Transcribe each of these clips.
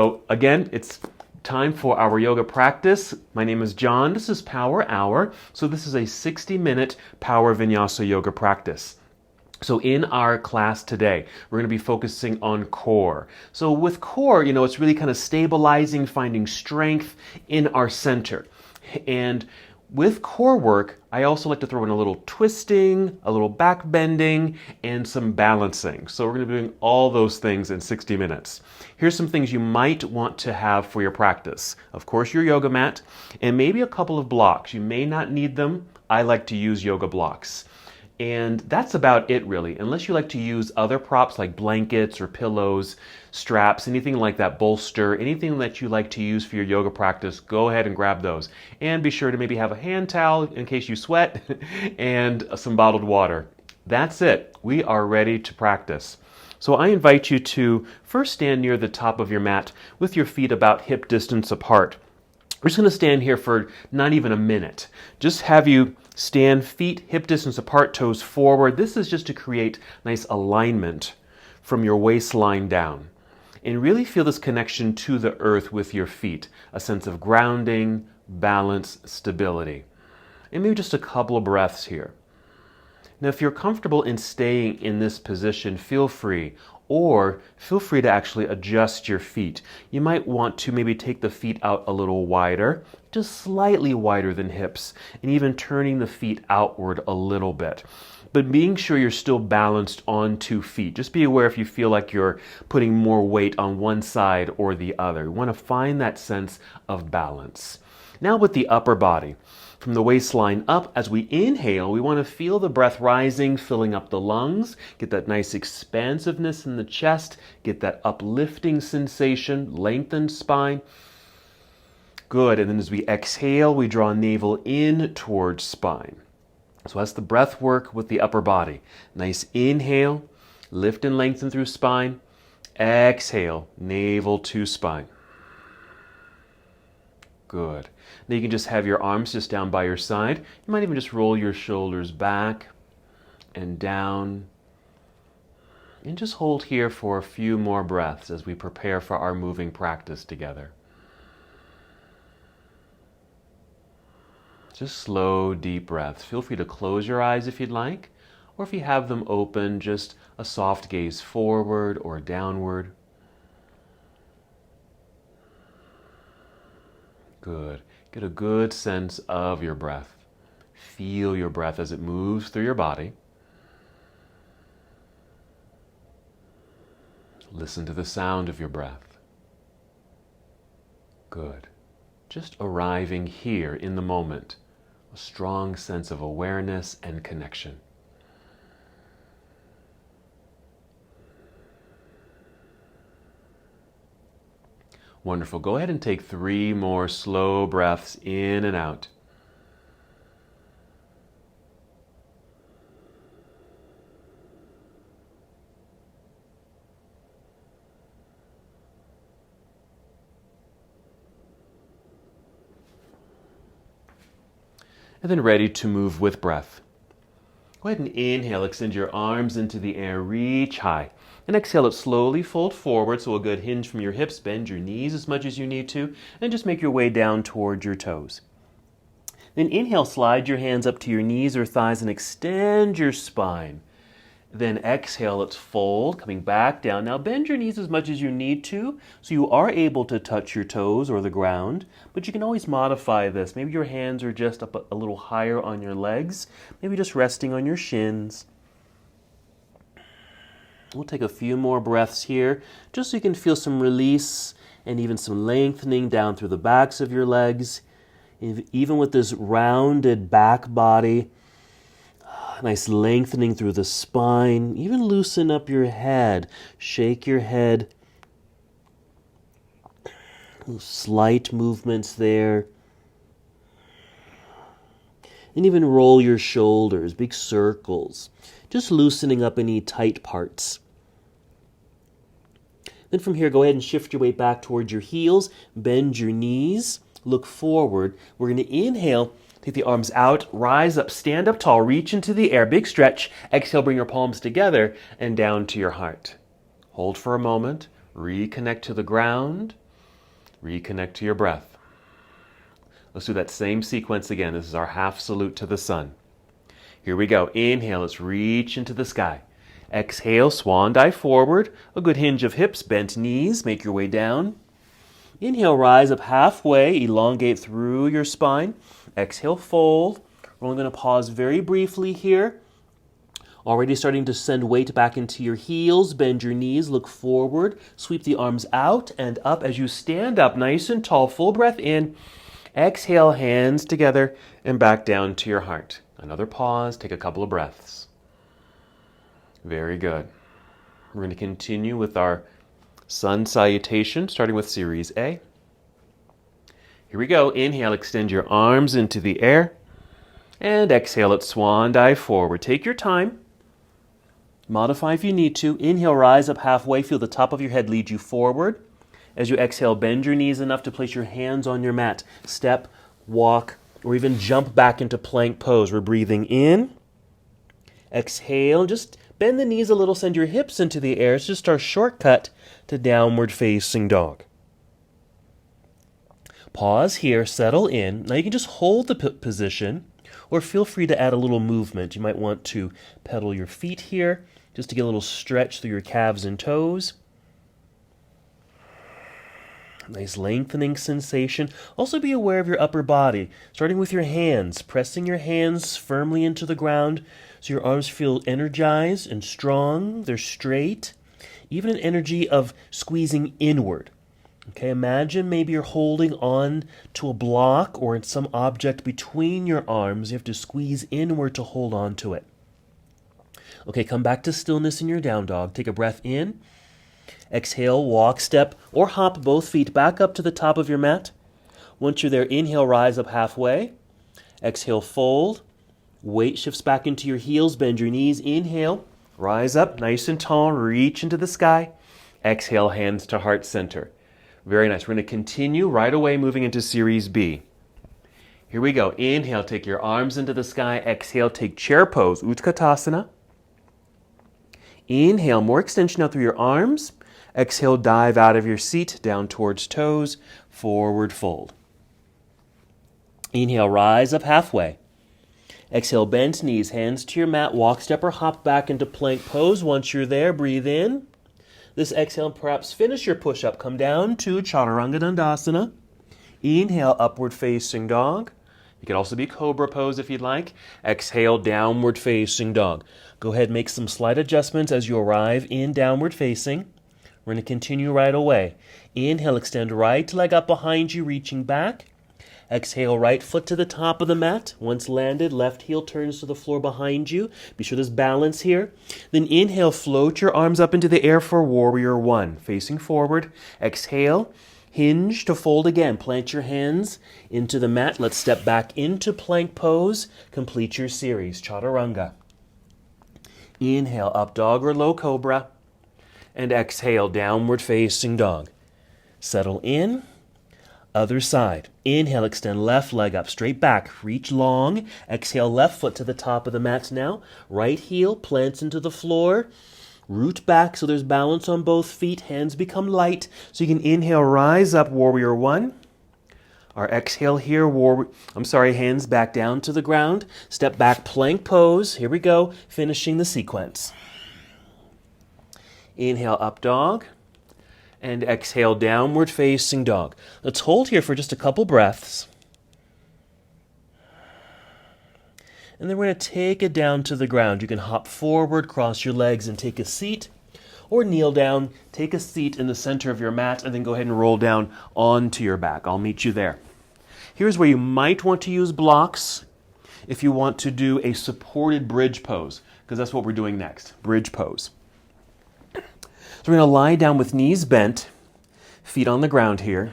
So again, it's time for our yoga practice. My name is John. This is Power Hour. So this is a 60-minute power vinyasa yoga practice. So in our class today, we're going to be focusing on core. So with core, it's really kind of stabilizing, finding strength in our center. And with core work, I also like to throw in a little twisting, a little back bending, and some balancing. So we're going to be doing all those things in 60 minutes. Here's some things you might want to have for your practice. Of course, your yoga mat, and maybe a couple of blocks. You may not need them. I like to use yoga blocks. And that's about it, really. Unless you like to use other props like blankets or pillows, straps, anything like that, bolster, anything that you like to use for your yoga practice, go ahead and grab those. And be sure to maybe have a hand towel in case you sweat and some bottled water. That's it. We are ready to practice. So I invite you to first stand near the top of your mat with your feet about hip distance apart. We're just going to stand here for not even a minute. Just have you stand feet hip distance apart, toes forward. This is just to create nice alignment from your waistline down. And really feel this connection to the earth with your feet. A sense of grounding, balance, stability. And maybe just a couple of breaths here. Now, if you're comfortable in staying in this position, feel free to actually adjust your feet. You might want to maybe take the feet out a little wider, just slightly wider than hips, and even turning the feet outward a little bit. But being sure you're still balanced on 2 feet. Just be aware if you feel like you're putting more weight on one side or the other. You want to find that sense of balance. Now with the upper body. From the waistline up, as we inhale, we want to feel the breath rising, filling up the lungs, get that nice expansiveness in the chest, get that uplifting sensation, lengthened spine. Good, and then as we exhale, we draw navel in towards spine. So that's the breath work with the upper body. Nice inhale, lift and lengthen through spine. Exhale, navel to spine. Good. Now you can just have your arms just down by your side. You might even just roll your shoulders back and down. And just hold here for a few more breaths as we prepare for our moving practice together. Just slow, deep breaths. Feel free to close your eyes if you'd like, or if you have them open, just a soft gaze forward or downward. Good. Get a good sense of your breath. Feel your breath as it moves through your body. Listen to the sound of your breath. Good. Just arriving here in the moment. A strong sense of awareness and connection. Wonderful. Go ahead and take 3 more slow breaths in and out. And then ready to move with breath. Go ahead and inhale, extend your arms into the air, reach high. And exhale it slowly, fold forward, so a good hinge from your hips, bend your knees as much as you need to, and just make your way down towards your toes. Then inhale, slide your hands up to your knees or thighs and extend your spine. Then exhale, let's fold, coming back down. Now bend your knees as much as you need to, so you are able to touch your toes or the ground, but you can always modify this. Maybe your hands are just up a little higher on your legs, maybe just resting on your shins. We'll take a few more breaths here, just so you can feel some release and even some lengthening down through the backs of your legs. Even with this rounded back body, nice lengthening through the spine. Even loosen up your head. Shake your head. Slight movements there. And even roll your shoulders, big circles. Just loosening up any tight parts. Then from here, go ahead and shift your weight back towards your heels. Bend your knees. Look forward. We're going to inhale. Take the arms out, rise up, stand up tall, reach into the air, big stretch. Exhale, bring your palms together and down to your heart. Hold for a moment, reconnect to the ground. Reconnect to your breath. Let's do that same sequence again. This is our half salute to the sun. Here we go. Inhale, let's reach into the sky. Exhale, swan dive forward. A good hinge of hips, bent knees. Make your way down. Inhale, rise up halfway. Elongate through your spine. Exhale, fold. We're only going to pause very briefly here. Already starting to send weight back into your heels. Bend your knees, look forward. Sweep the arms out and up as you stand up nice and tall. Full breath in. Exhale, hands together and back down to your heart. Another pause, take a couple of breaths. Very good. We're going to continue with our sun salutation, starting with series A. Here we go. Inhale, extend your arms into the air. And exhale, at swan dive forward. Take your time. Modify if you need to. Inhale, rise up halfway. Feel the top of your head lead you forward. As you exhale, bend your knees enough to place your hands on your mat. Step, walk, or even jump back into plank pose. We're breathing in. Exhale, just bend the knees a little, send your hips into the air. It's just our shortcut to downward facing dog. Pause here, settle in. Now you can just hold the position, or feel free to add a little movement. You might want to pedal your feet here, just to get a little stretch through your calves and toes. Nice lengthening sensation. Also be aware of your upper body, starting with your hands, pressing your hands firmly into the ground so your arms feel energized and strong. They're straight. Even an energy of squeezing inward. Okay, imagine maybe you're holding on to a block or in some object between your arms. You have to squeeze inward to hold on to it. Okay, come back to stillness in your down dog. Take a breath in. Exhale, walk, step, or hop both feet back up to the top of your mat. Once you're there, inhale, rise up halfway. Exhale, fold. Weight shifts back into your heels, bend your knees. Inhale, rise up, nice and tall, reach into the sky. Exhale, hands to heart center. Very nice. We're going to continue right away, moving into series B. Here we go. Inhale, take your arms into the sky. Exhale, take chair pose, Utkatasana. Inhale, more extension out through your arms. Exhale, dive out of your seat, down towards toes, forward fold. Inhale, rise up halfway. Exhale, bend knees, hands to your mat, walk, step, or hop back into plank pose. Once you're there, breathe in. This exhale, perhaps finish your push-up. Come down to Chaturanga Dandasana. Inhale, upward facing dog. You can also be Cobra Pose if you'd like. Exhale, downward facing dog. Go ahead and make some slight adjustments as you arrive in downward facing. We're going to continue right away. Inhale, extend right leg up behind you, reaching back. Exhale, right foot to the top of the mat. Once landed, left heel turns to the floor behind you. Be sure there's balance here. Then inhale, float your arms up into the air for Warrior One. Facing forward. Exhale, hinge to fold again. Plant your hands into the mat. Let's step back into plank pose. Complete your series, Chaturanga. Inhale, up dog or low cobra. And exhale, downward facing dog. Settle in. Other side. Inhale, extend left leg up, straight back, reach long. Exhale, left foot to the top of the mat now. Right heel plants into the floor. Root back so there's balance on both feet. Hands become light. So you can inhale, rise up, Warrior One. Our exhale here, hands back down to the ground. Step back, plank pose. Here we go, finishing the sequence. Inhale, up dog. And exhale, downward facing dog. Let's hold here for just a couple breaths. And then we're going to take it down to the ground. You can hop forward, cross your legs, and take a seat. Or kneel down, take a seat in the center of your mat, and then go ahead and roll down onto your back. I'll meet you there. Here's where you might want to use blocks if you want to do a supported bridge pose, because that's what we're doing next, bridge pose. So we're going to lie down with knees bent, feet on the ground here.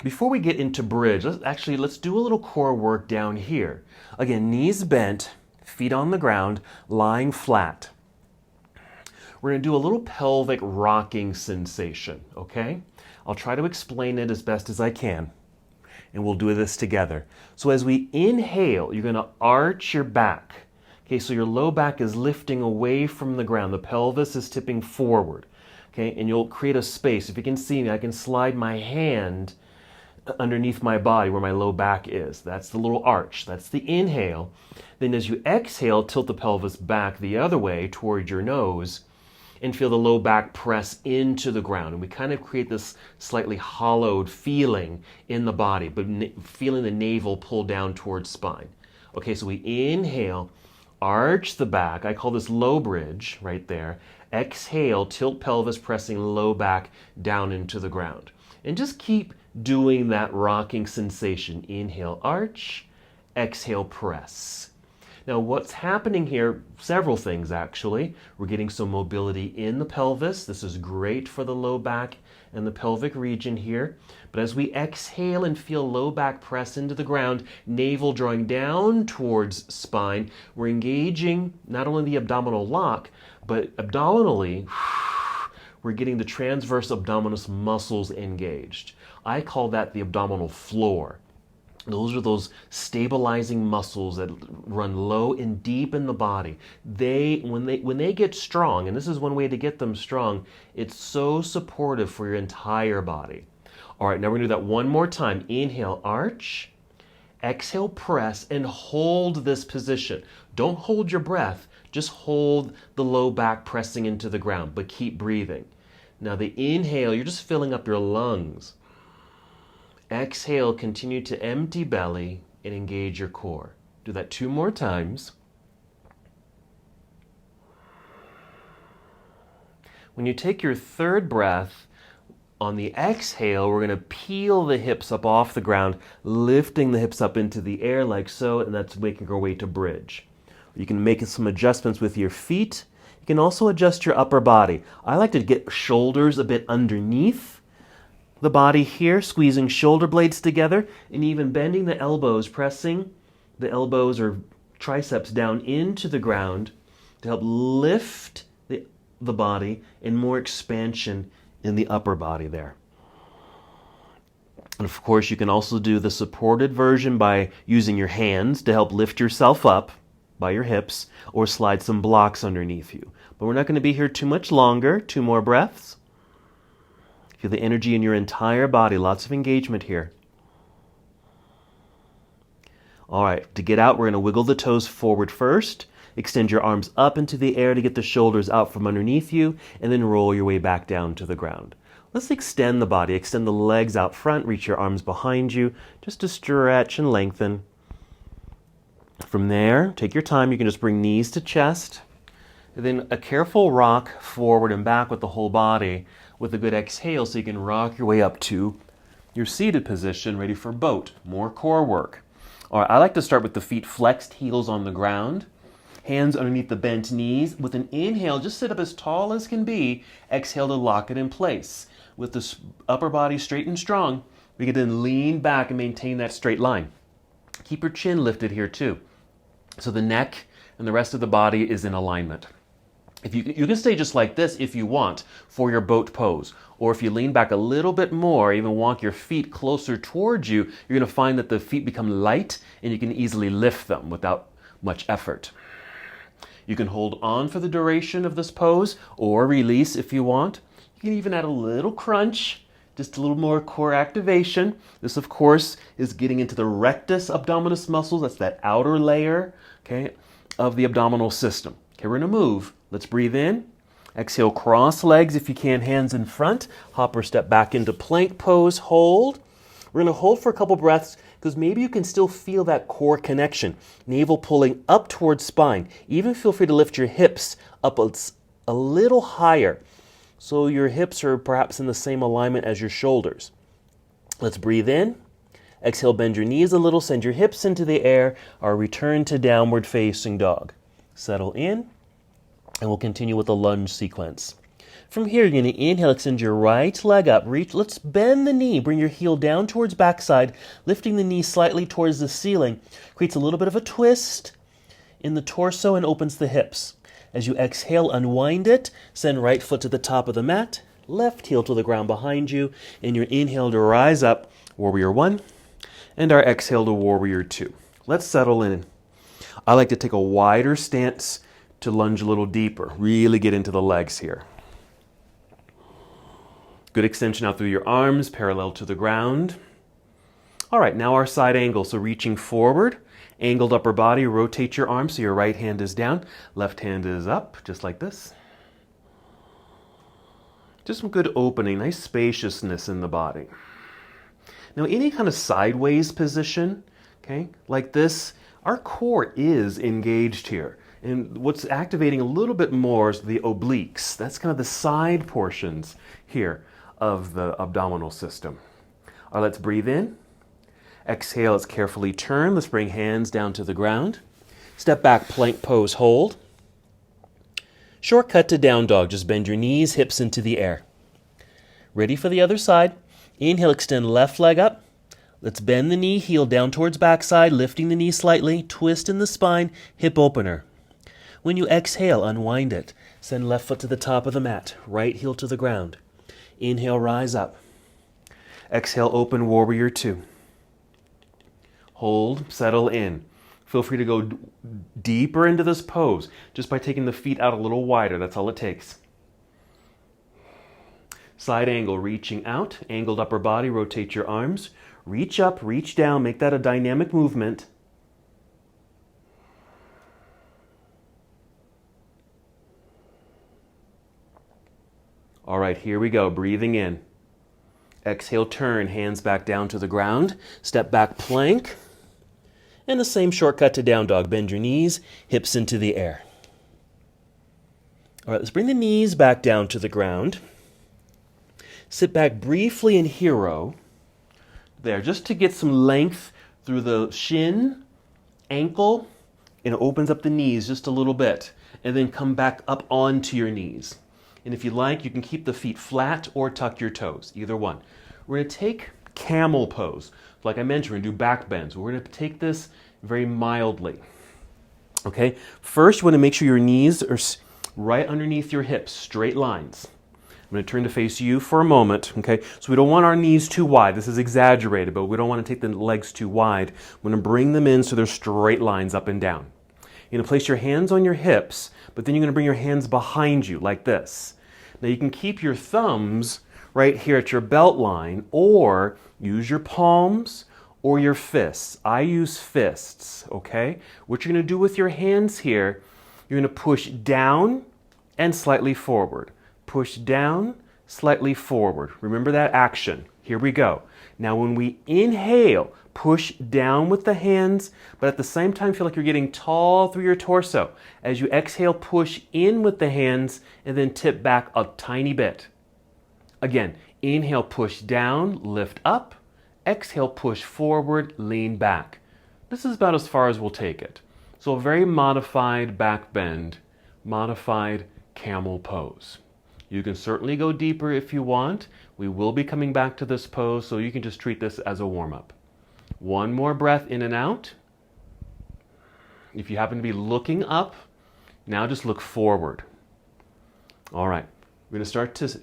Before we get into bridge, let's do a little core work down here. Again, knees bent, feet on the ground, lying flat. We're going to do a little pelvic rocking sensation, okay? I'll try to explain it as best as I can, and we'll do this together. So as we inhale, you're going to arch your back. Okay, so your low back is lifting away from the ground. The pelvis is tipping forward. Okay, and you'll create a space. If you can see me, I can slide my hand underneath my body where my low back is. That's the little arch. That's the inhale. Then as you exhale, tilt the pelvis back the other way toward your nose and feel the low back press into the ground. And we kind of create this slightly hollowed feeling in the body, but feeling the navel pull down towards spine. Okay, so we inhale, arch the back. I call this low bridge right there. Exhale, tilt pelvis, pressing low back down into the ground. And just keep doing that rocking sensation. Inhale, arch. Exhale, press. Now what's happening here, several things actually. We're getting some mobility in the pelvis. This is great for the low back and the pelvic region here. But as we exhale and feel low back press into the ground, navel drawing down towards spine, we're engaging not only the abdominal lock, but abdominally, we're getting the transverse abdominis muscles engaged. I call that the abdominal floor. Those are those stabilizing muscles that run low and deep in the body. When they get strong, and this is one way to get them strong, it's so supportive for your entire body. All right, now we're gonna do that one more time. Inhale, arch. Exhale, press, and hold this position. Don't hold your breath, just hold the low back pressing into the ground, but keep breathing. Now the inhale, you're just filling up your lungs. Exhale, continue to empty belly and engage your core. Do that 2 more times. When you take your 3rd breath, on the exhale, we're going to peel the hips up off the ground, lifting the hips up into the air like so, and that's making our way to bridge. You can make some adjustments with your feet. You can also adjust your upper body. I like to get shoulders a bit underneath the body here, squeezing shoulder blades together, and even bending the elbows, pressing the elbows or triceps down into the ground to help lift the body and more expansion in the upper body there. And of course, you can also do the supported version by using your hands to help lift yourself up by your hips or slide some blocks underneath you. But we're not going to be here too much longer. 2 more breaths. Feel the energy in your entire body. Lots of engagement here. All right, to get out, we're going to wiggle the toes forward first. Extend your arms up into the air to get the shoulders out from underneath you, and then roll your way back down to the ground. Let's extend the body. Extend the legs out front. Reach your arms behind you just to stretch and lengthen. From there, take your time. You can just bring knees to chest. And then a careful rock forward and back with the whole body with a good exhale so you can rock your way up to your seated position, ready for boat. More core work. All right, I like to start with the feet flexed, heels on the ground, hands underneath the bent knees. With an inhale, just sit up as tall as can be. Exhale to lock it in place. With the upper body straight and strong, we can then lean back and maintain that straight line. Keep your chin lifted here too, so the neck and the rest of the body is in alignment. If you can stay just like this if you want for your boat pose. Or if you lean back a little bit more, even walk your feet closer towards you, you're going to find that the feet become light and you can easily lift them without much effort. You can hold on for the duration of this pose or release if you want. You can even add a little crunch, just a little more core activation. This, of course, is getting into the rectus abdominis muscles. That's that outer layer, okay, of the abdominal system. Okay, we're going to move. Let's breathe in. Exhale, cross legs if you can, hands in front. Hop or step back into plank pose, hold. We're going to hold for a couple breaths because maybe you can still feel that core connection. Navel pulling up towards spine. Even feel free to lift your hips up a little higher so your hips are perhaps in the same alignment as your shoulders. Let's breathe in. Exhale, bend your knees a little, send your hips into the air, or return to downward facing dog. Settle in. And we'll continue with the lunge sequence. From here, you're going to inhale, extend your right leg up. Reach. Let's bend the knee. Bring your heel down towards backside, lifting the knee slightly towards the ceiling. Creates a little bit of a twist in the torso and opens the hips. As you exhale, unwind it. Send right foot to the top of the mat. Left heel to the ground behind you. And your inhale to rise up, Warrior 1. And our exhale to Warrior 2. Let's settle in. I like to take a wider stance to lunge a little deeper. Really get into the legs here. Good extension out through your arms, parallel to the ground. All right, now our side angle. So reaching forward, angled upper body, rotate your arms so your right hand is down, left hand is up, just like this. Just some good opening, nice spaciousness in the body. Now, any kind of sideways position, okay, like this, our core is engaged here. And what's activating a little bit more is the obliques. That's kind of the side portions here of the abdominal system. All right, let's breathe in. Exhale, let's carefully turn. Let's bring hands down to the ground. Step back, plank pose, hold. Shortcut to down dog. Just bend your knees, hips into the air. Ready for the other side. Inhale, extend left leg up. Let's bend the knee, heel down towards backside, lifting the knee slightly, twist in the spine, hip opener. When you exhale, unwind it. Send left foot to the top of the mat, right heel to the ground. Inhale, rise up. Exhale, open warrior two. Hold, settle in. Feel free to go deeper into this pose just by taking the feet out a little wider. That's all it takes. Side angle, reaching out, angled upper body, rotate your arms. Reach up, reach down, make that a dynamic movement. All right, here we go, breathing in. Exhale, turn, hands back down to the ground. Step back, plank. And the same shortcut to down dog. Bend your knees, hips into the air. All right, let's bring the knees back down to the ground. Sit back briefly in hero. There, just to get some length through the shin, ankle, and it opens up the knees just a little bit. And then come back up onto your knees. And if you like, you can keep the feet flat or tuck your toes, either one. We're going to take camel pose. Like I mentioned, we're going to do back bends. We're going to take this very mildly. Okay? First, you want to make sure your knees are right underneath your hips, straight lines. I'm going to turn to face you for a moment. Okay? So we don't want our knees too wide. This is exaggerated, but we don't want to take the legs too wide. I'm going to bring them in so they're straight lines up and down. You're going to place your hands on your hips, but then you're going to bring your hands behind you like this. Now you can keep your thumbs right here at your belt line, or use your palms or your fists. I use fists, okay? What you're going to do with your hands here, you're going to push down and slightly forward. Push down, slightly forward. Remember that action. Here we go. Now when we inhale, push down with the hands, but at the same time feel like you're getting tall through your torso. As you exhale, push in with the hands and then tip back a tiny bit. Again, inhale, push down, lift up. Exhale, push forward, lean back. This is about as far as we'll take it. So a very modified back bend, modified camel pose. You can certainly go deeper if you want. We will be coming back to this pose, so you can just treat this as a warm-up. One more breath in and out. If you happen to be looking up, now just look forward. All right, we're going to start to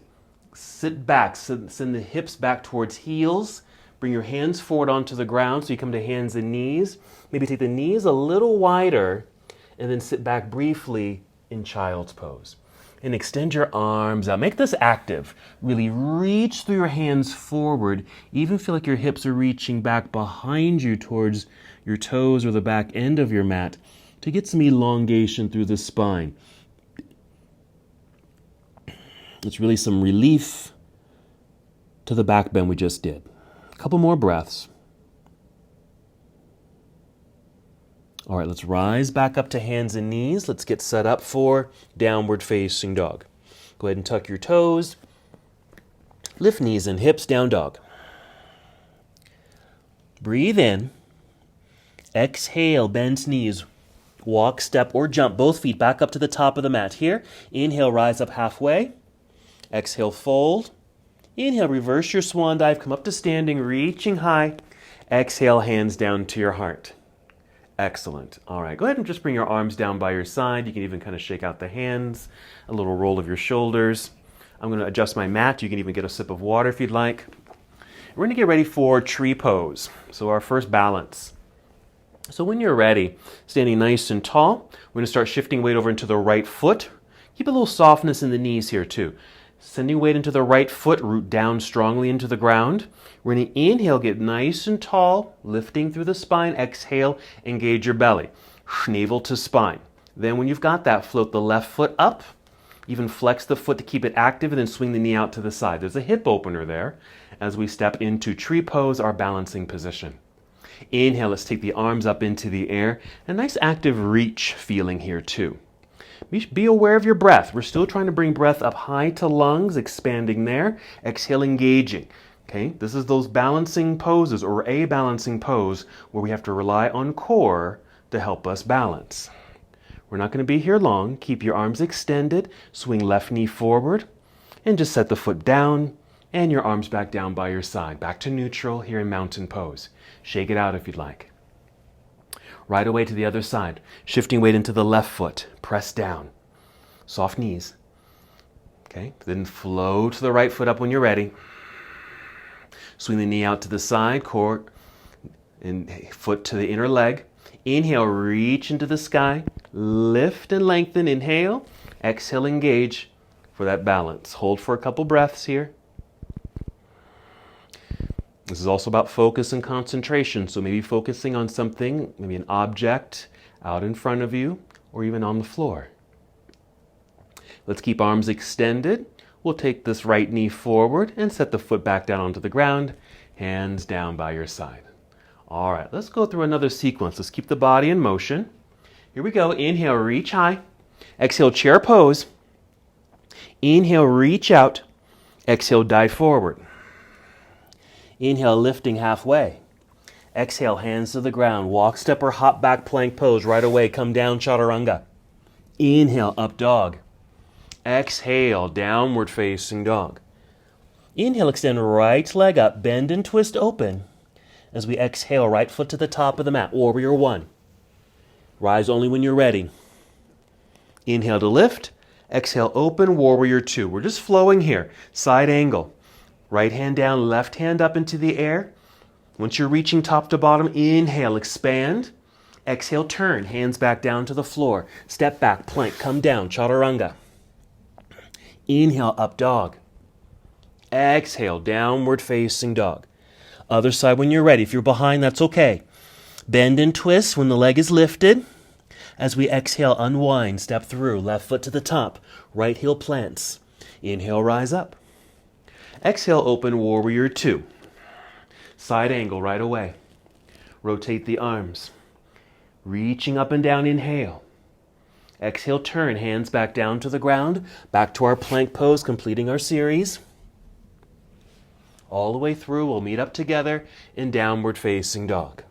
sit back, send the hips back towards heels. Bring your hands forward onto the ground so you come to hands and knees. Maybe take the knees a little wider and then sit back briefly in child's pose. And extend your arms out. Make this active. Really reach through your hands forward. Even feel like your hips are reaching back behind you towards your toes or the back end of your mat to get some elongation through the spine. It's really some relief to the back bend we just did. A couple more breaths. All right, let's rise back up to hands and knees. Let's get set up for downward facing dog. Go ahead and tuck your toes. Lift knees and hips, down dog. Breathe in. Exhale, bend knees. Walk, step, or jump both feet back up to the top of the mat here. Inhale, rise up halfway. Exhale, fold. Inhale, reverse your swan dive. Come up to standing, reaching high. Exhale, hands down to your heart. Excellent. All right, go ahead and just bring your arms down by your side. You can even kind of shake out the hands, a little roll of your shoulders. I'm going to adjust my mat. You can even get a sip of water if you'd like. We're going to get ready for tree pose. So our first balance. So when you're ready, standing nice and tall, we're going to start shifting weight over into the right foot. Keep a little softness in the knees here too. Sending weight into the right foot, root down strongly into the ground. We're going to inhale, get nice and tall, lifting through the spine. Exhale, engage your belly. Navel to spine. Then when you've got that, float the left foot up. Even flex the foot to keep it active, and then swing the knee out to the side. There's a hip opener there as we step into tree pose, our balancing position. Inhale, let's take the arms up into the air. A nice active reach feeling here too. Be aware of your breath. We're still trying to bring breath up high to lungs, expanding there. Exhale, engaging. Okay, this is those balancing poses, or a balancing pose, where we have to rely on core to help us balance. We're not going to be here long. Keep your arms extended. Swing left knee forward. And just set the foot down. And your arms back down by your side. Back to neutral here in mountain pose. Shake it out if you'd like. Right away to the other side. Shifting weight into the left foot. Press down. Soft knees. Okay, then flow to the right foot up when you're ready. Swing the knee out to the side. Core and foot to the inner leg. Inhale, reach into the sky. Lift and lengthen. Inhale. Exhale, engage for that balance. Hold for a couple breaths here. This is also about focus and concentration. So maybe focusing on something, maybe an object out in front of you, or even on the floor. Let's keep arms extended. We'll take this right knee forward and set the foot back down onto the ground. Hands down by your side. All right, let's go through another sequence. Let's keep the body in motion. Here we go. Inhale, reach high. Exhale, chair pose. Inhale, reach out. Exhale, dive forward. Inhale, lifting halfway. Exhale, hands to the ground. Walk, step, or hop back plank pose. Right away, come down, chaturanga. Inhale, up dog. Exhale, downward facing dog. Inhale, extend right leg up, bend and twist open. As we exhale, right foot to the top of the mat, warrior one. Rise only when you're ready. Inhale to lift. Exhale, open, warrior two. We're just flowing here. Side angle. Right hand down, left hand up into the air. Once you're reaching top to bottom, inhale, expand. Exhale, turn, hands back down to the floor. Step back, plank, come down, chaturanga. Inhale, up dog. Exhale, downward facing dog. Other side when you're ready. If you're behind, that's okay. Bend and twist when the leg is lifted. As we exhale, unwind, step through. Left foot to the top. Right heel plants. Inhale, rise up. Exhale, open, warrior two. Side angle right away. Rotate the arms. Reaching up and down, inhale. Exhale, turn, hands back down to the ground. Back to our plank pose, completing our series. All the way through, we'll meet up together in downward facing dog.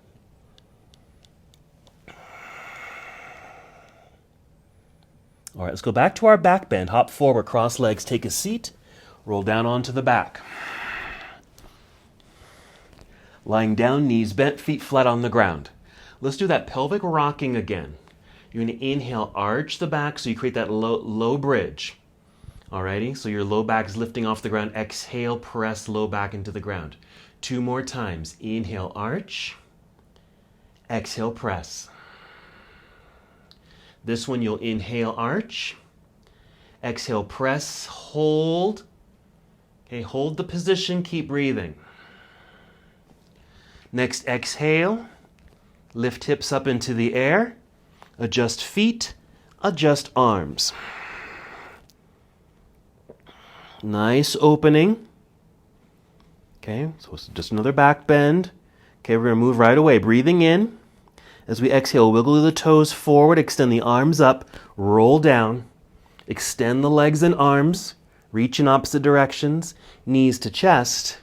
All right, let's go back to our back bend. Hop forward, cross legs, take a seat. Roll down onto the back. Lying down, knees bent, feet flat on the ground. Let's do that pelvic rocking again. You're going to inhale, arch the back so you create that low bridge. Alrighty, so your low back is lifting off the ground. Exhale, press low back into the ground. 2 more times. Inhale, arch. Exhale, press. This one you'll inhale, arch. Exhale, press, hold. Okay, hold the position, keep breathing. Next, exhale. Lift hips up into the air. Adjust feet, adjust arms. Nice opening. Okay, so it's just another back bend. Okay, we're going to move right away. Breathing in. As we exhale, wiggle the toes forward, extend the arms up, roll down. Extend the legs and arms. Reach in opposite directions. Knees to chest.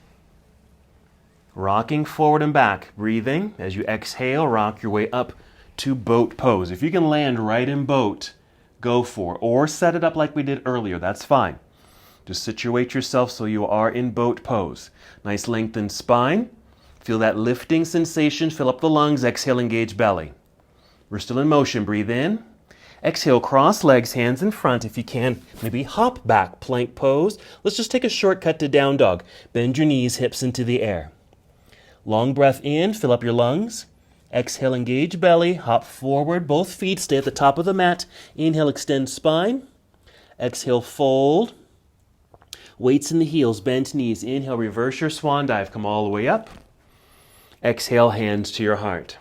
Rocking forward and back. Breathing. As you exhale, rock your way up to boat pose. If you can land right in boat, go for it. Or set it up like we did earlier. That's fine. Just situate yourself so you are in boat pose. Nice lengthened spine. Feel that lifting sensation. Fill up the lungs. Exhale, engage belly. We're still in motion. Breathe in. Exhale, cross legs, hands in front. If you can, maybe hop back, plank pose. Let's just take a shortcut to down dog. Bend your knees, hips into the air. Long breath in. Fill up your lungs. Exhale, engage belly. Hop forward. Both feet stay at the top of the mat. Inhale, extend spine. Exhale, fold. Weights in the heels, bent knees. Inhale, reverse your swan dive. Come all the way up. Exhale, hands to your heart.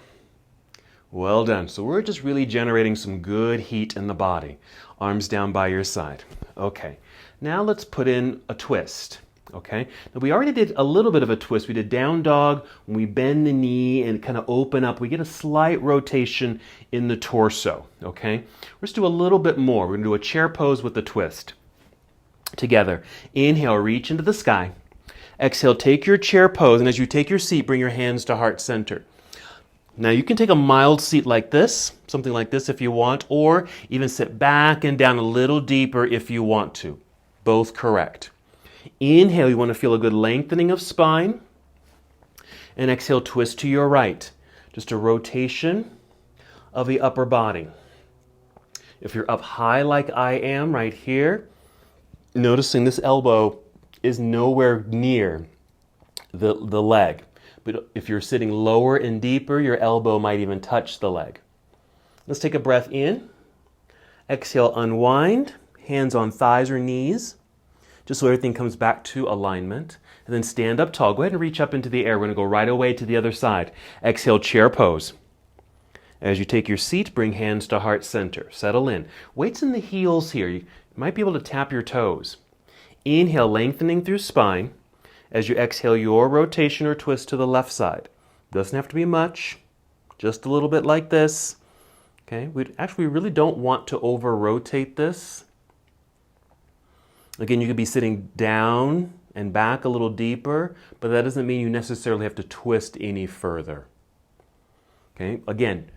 Well done. So we're just really generating some good heat in the body. Arms down by your side. Okay. Now let's put in a twist. Okay. Now we already did a little bit of a twist. We did down dog. When we bend the knee and kind of open up, we get a slight rotation in the torso. Okay. Let's do a little bit more. We're going to do a chair pose with a twist. Together. Inhale, reach into the sky. Exhale, take your chair pose. And as you take your seat, bring your hands to heart center. Now you can take a mild seat like this, something like this if you want, or even sit back and down a little deeper if you want to. Both correct. Inhale, you want to feel a good lengthening of spine. And exhale, twist to your right. Just a rotation of the upper body. If you're up high like I am right here, noticing this elbow is nowhere near the leg. But if you're sitting lower and deeper, your elbow might even touch the leg. Let's take a breath in. Exhale, unwind. Hands on thighs or knees, just so everything comes back to alignment. And then stand up tall. Go ahead and reach up into the air. We're going to go right away to the other side. Exhale, chair pose. As you take your seat, bring hands to heart center. Settle in. Weights in the heels here. You might be able to tap your toes. Inhale, lengthening through spine. As you exhale your rotation or twist to the left side. Doesn't have to be much, just a little bit like this. Okay, we really don't want to over-rotate this. Again, you could be sitting down and back a little deeper, but that doesn't mean you necessarily have to twist any further. Okay, again,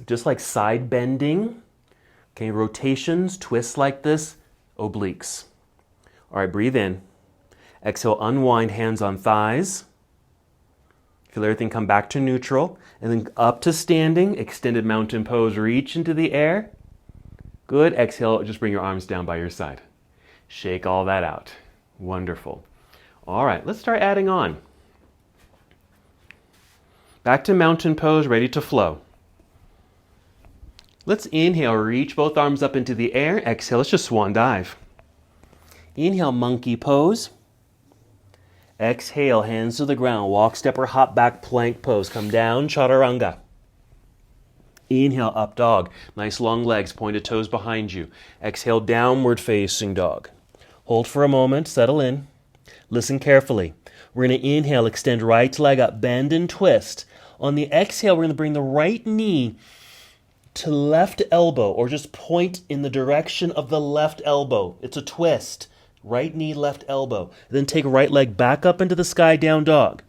just like side bending, okay, rotations, twists like this, obliques. All right, breathe in. Exhale, unwind, hands on thighs. Feel everything come back to neutral. And then up to standing, extended mountain pose. Reach into the air. Good. Exhale, just bring your arms down by your side. Shake all that out. Wonderful. All right, let's start adding on. Back to mountain pose, ready to flow. Let's inhale, reach both arms up into the air. Exhale, let's just swan dive. Inhale, monkey pose. Exhale, hands to the ground. Walk, step, or hop back, plank pose. Come down, chaturanga. Inhale, up dog. Nice long legs, pointed toes behind you. Exhale, downward facing dog. Hold for a moment, settle in. Listen carefully. We're going to inhale, extend right leg up, bend and twist. On the exhale, we're going to bring the right knee to left elbow, or just point in the direction of the left elbow. It's a twist. Right knee, left elbow. Then take right leg back up into the sky, down dog.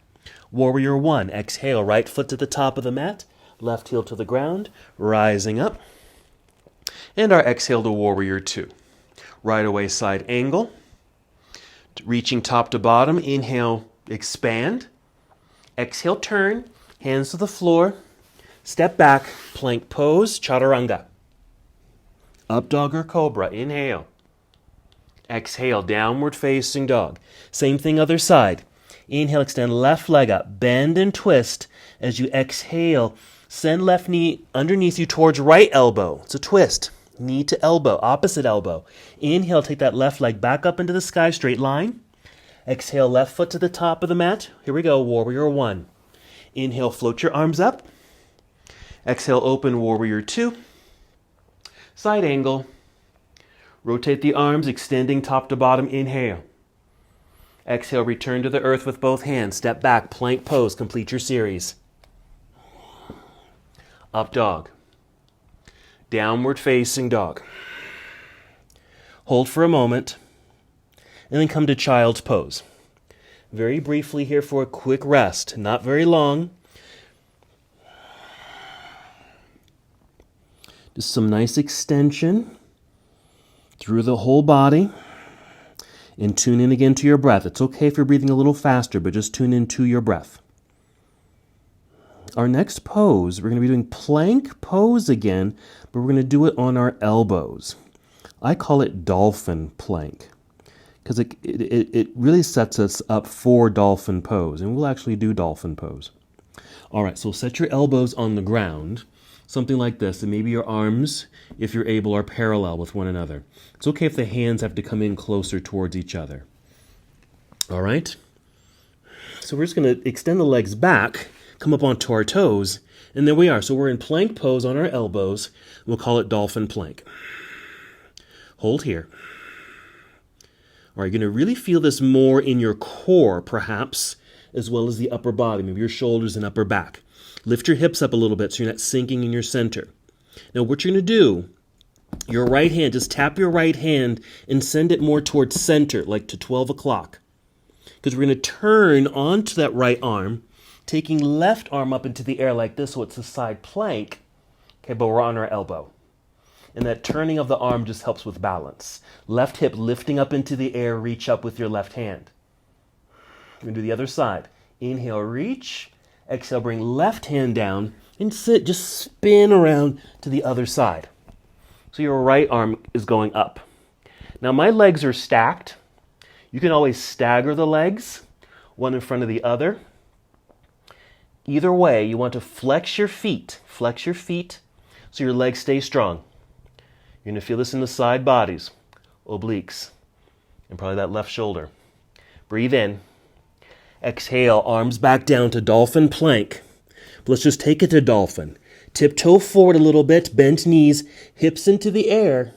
Warrior one. Exhale, right foot to the top of the mat. Left heel to the ground, rising up. And our exhale to warrior two. Right away side angle. Reaching top to bottom. Inhale, expand. Exhale, turn. Hands to the floor. Step back, plank pose, chaturanga. Up dog or cobra. Inhale. Exhale, downward facing dog. Same thing other side. Inhale, extend left leg up. Bend and twist. As you exhale, send left knee underneath you towards right elbow. It's a twist. Knee to elbow, opposite elbow. Inhale, take that left leg back up into the sky, straight line. Exhale, left foot to the top of the mat. Here we go, warrior one. Inhale, float your arms up. Exhale, open warrior two. Side angle. Rotate the arms, extending top to bottom. Inhale. Exhale, return to the earth with both hands. Step back, plank pose. Complete your series. Up dog. Downward facing dog. Hold for a moment. And then come to child's pose. Very briefly here for a quick rest. Not very long. Just some nice extension through the whole body, and tune in again to your breath. It's okay if you're breathing a little faster, but just tune in to your breath. Our next pose, we're going to be doing plank pose again, but we're going to do it on our elbows. I call it dolphin plank because it really sets us up for dolphin pose, and we'll actually do dolphin pose. All right, so set your elbows on the ground. Something like this, and maybe your arms, if you're able, are parallel with one another. It's okay if the hands have to come in closer towards each other. All right? So we're just going to extend the legs back, come up onto our toes, and there we are. So we're in plank pose on our elbows. We'll call it Dolphin Plank. Hold here. All right, you're going to really feel this more in your core, perhaps, as well as the upper body, maybe your shoulders and upper back. Lift your hips up a little bit so you're not sinking in your center. Now what you're going to do, your right hand, just tap your right hand and send it more towards center, like to 12 o'clock. Because we're going to turn onto that right arm, taking left arm up into the air like this, so it's a side plank, okay, but we're on our elbow. And that turning of the arm just helps with balance. Left hip lifting up into the air, reach up with your left hand. We're going to do the other side. Inhale, reach. Exhale, bring left hand down and sit, just spin around to the other side. So your right arm is going up. Now my legs are stacked. You can always stagger the legs, one in front of the other. Either way, you want to flex your feet so your legs stay strong. You're going to feel this in the side bodies, obliques, and probably that left shoulder. Breathe in. Exhale, arms back down to Dolphin Plank. But let's just take it to Dolphin. Tiptoe forward a little bit, bent knees, hips into the air.